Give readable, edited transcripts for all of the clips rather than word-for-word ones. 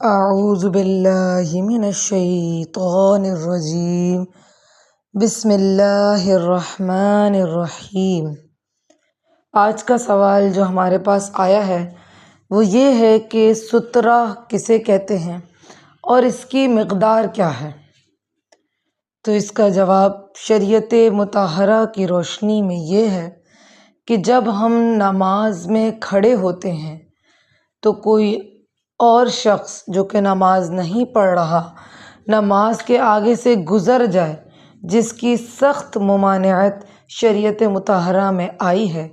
اعوذ باللہ من الشیطان الرجیم بسم اللہ الرحمن الرحیم۔ آج کا سوال جو ہمارے پاس آیا ہے وہ یہ ہے کہ سترہ کسے کہتے ہیں اور اس کی مقدار کیا ہے؟ تو اس کا جواب شریعت مطہرہ کی روشنی میں یہ ہے کہ جب ہم نماز میں کھڑے ہوتے ہیں تو کوئی اور شخص جو کہ نماز نہیں پڑھ رہا نماز کے آگے سے گزر جائے، جس کی سخت ممانعت شریعت مطہرہ میں آئی ہے،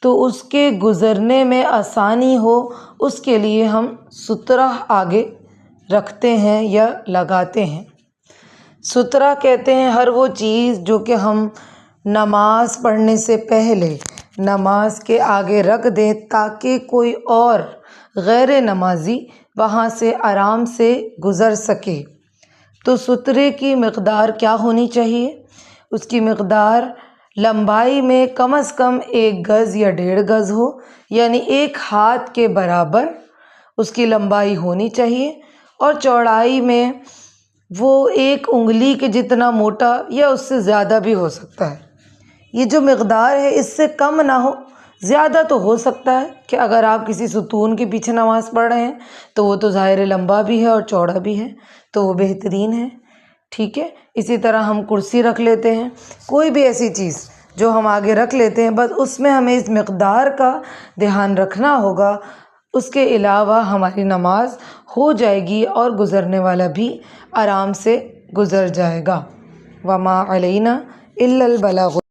تو اس کے گزرنے میں آسانی ہو اس کے لیے ہم سترہ آگے رکھتے ہیں یا لگاتے ہیں۔ سترہ کہتے ہیں ہر وہ چیز جو کہ ہم نماز پڑھنے سے پہلے نماز کے آگے رکھ دیں تاکہ کوئی اور غیر نمازی وہاں سے آرام سے گزر سکے۔ تو سترے کی مقدار کیا ہونی چاہیے؟ اس کی مقدار لمبائی میں کم از کم 1 گز یا 1.5 گز ہو، یعنی 1 ہاتھ کے برابر اس کی لمبائی ہونی چاہیے، اور چوڑائی میں وہ 1 انگلی کے جتنا موٹا یا اس سے زیادہ بھی ہو سکتا ہے۔ یہ جو مقدار ہے اس سے کم نہ ہو، زیادہ تو ہو سکتا ہے کہ اگر آپ کسی ستون کے پیچھے نماز پڑھ رہے ہیں تو وہ تو ظاہر لمبا بھی ہے اور چوڑا بھی ہے، تو وہ بہترین ہے، ٹھیک ہے۔ اسی طرح ہم کرسی رکھ لیتے ہیں، کوئی بھی ایسی چیز جو ہم آگے رکھ لیتے ہیں، بس اس میں ہمیں اس مقدار کا دھیان رکھنا ہوگا، اس کے علاوہ ہماری نماز ہو جائے گی اور گزرنے والا بھی آرام سے گزر جائے گا۔ وما علینا الا البلاغ۔